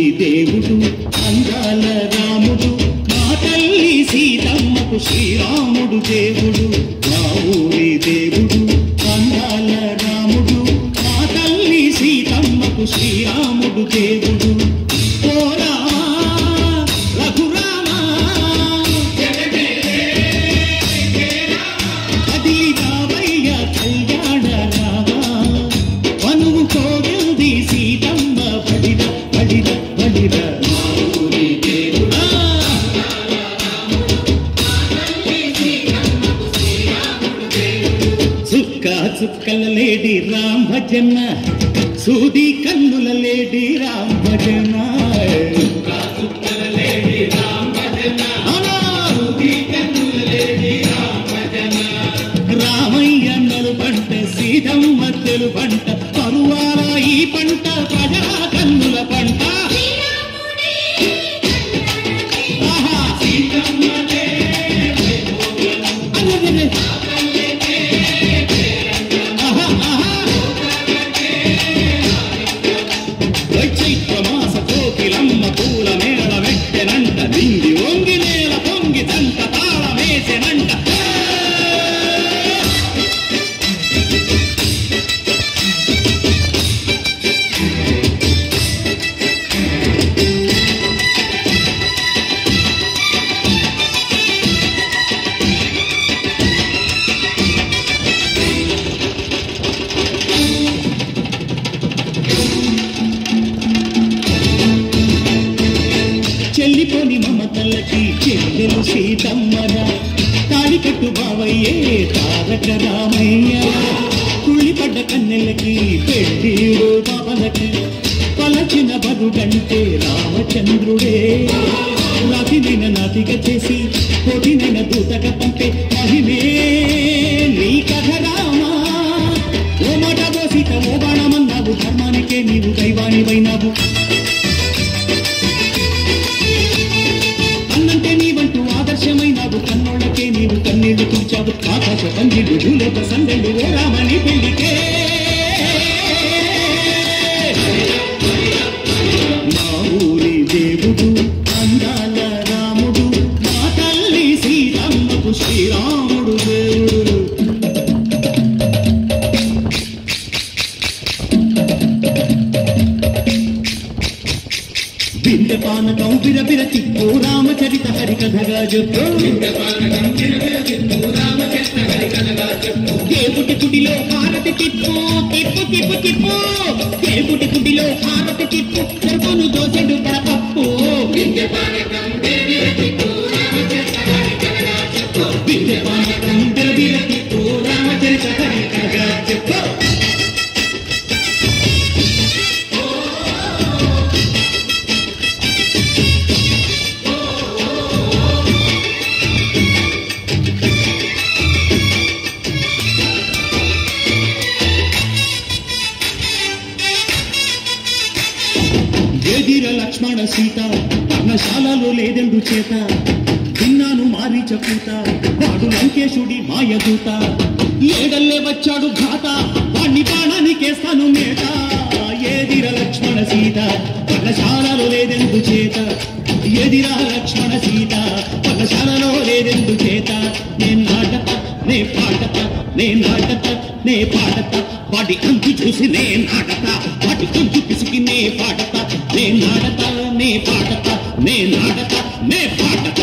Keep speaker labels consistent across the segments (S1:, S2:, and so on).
S1: ఊరి దేవుడు అందాల రాముడు మా తల్లి సీతమ్మకు శ్రీరాముడు దేవుడు మా ఊరి దేవుడు అందాల రాముడు మా తల్లి సీతమ్మకు శ్రీరాముడు దేవుడు ఓ రామా రఘురామా కదిలి రావయ్య కళ్యాణ రామా వనువు కోగింది సీతమ్మ బడిర బడిర బడిర చుక్కల లేడి రామ్ భజన సూది కన్నుల లేడి రామ్ భజన రామయ్యన్నలు పంట సీతమ్మ తెలు పంట పరువాల ఈ పంట ప్రజల కన్నుల పంట చైత్రమాస కోకిలమ్మ పూల మేళ వెట్టెనంట దింగి వంగి నేల పొంగి దంట తాళమేసెనంట చెల్లిపోని మమతలకి చెల్లెలు సీతమ్మరా తాళికట్టు బావయ్యే తారక రామయ్య కుళ్ళిపడ్డ కన్నెలకి పెళ్ళిడు బావలకి పలచిన బరుగంటే రామచంద్రుడే నదినైన నదిగా చేసి కొడినైన దూతగా పంపే మహిమే నీ కథ రామా ఓ మాట ఓ సీత ఓ బాణమన్నావు ధర్మానికే నీవు దైవానివైనావు అన్నంటే నీవంటూ ఆదర్శమైనావు కన్నోళ్ళకే నీవు కన్నీళ్లు తుడిచావు ఆకాశ పందిళ్ళు భూలోక సందళ్ళు ఓ రామని పెళ్లికే మా ఊరి దేవుడు అందాల రాముడు మా తల్లి సీతమ్మకు శ్రీరాముడు దేవుడు బిందపానకం బిరబిర తిప్పు రామచరిత హరికథగా చెప్పు దేవుడి గుడిలో హారతి తిప్పు తిప్పు తిప్పు తిప్పు దేవుడి గుడిలో హారతి తిప్పు కొడుకును దోసెడు పరపప్పు బిందపానకం బిరబిర తిప్పు రామచరిత హరికథగా చెప్పు ఎదిర లక్ష్మణ సీత పర్ణశాలలో లేదెందు చేత విన్నాను మారీచ పూత వాడు లంకేశుడి మాయదూత ఏడల్లే వచ్చాడు ఘాత వాణ్ణి బాణానికేస్తాను మేట ఎదిర లక్ష్మణ సీత పర్ణశాలలో లేదెందు చేత ఎదిర లక్ష్మణ సీత పర్ణశాలలో లేదెందు చేత నేను నాటత నే పాటత నే నాటత నే పాటత వాడి అంతు చూసి నే నాటత వాటి కొంచు పిసికి నే పాటత నే నాటత నే పాటత నే నాటత నే పాటత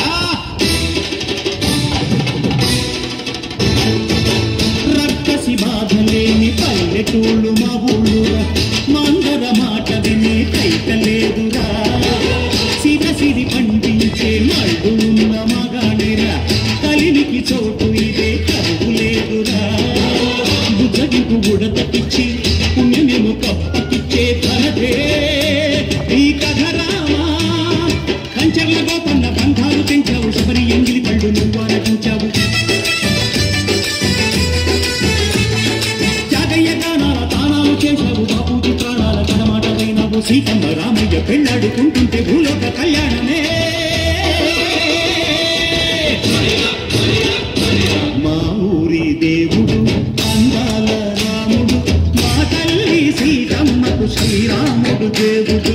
S1: రక్కసి బాధలేని పల్లెటూళ్ళు మా ఊళ్ళురా మందర మాట విని కైకలేదురా సిర సిరి పండించే మళ్ళు ఉన్న మగాడిరా కలినికి చోటు ఇదే కరువు లేదురా బుద్ధగిపు ఉడతకిచ్చి పుణ్యమేమో కప్పకిచ్చే ధనదే ఈ కథ రామా కంచర్ల గోపన్న బంధాలు పెంచావు శబరి ఎంగిలి పళ్ళు నువ్వు ఆరగించావు జాగయ్య గానాల తానాలు చేశావు బాపూజీ ప్రాణాల కడమాటమైనావు సీతమ్మ రామయ్య పెళ్ళాడుకుంటుంటే భూలోక కళ్యాణమే మా ఊరి దేవుడు అందాల రాముడు మా తల్లి సీతమ్మకు శ్రీరాముడు దేవుడు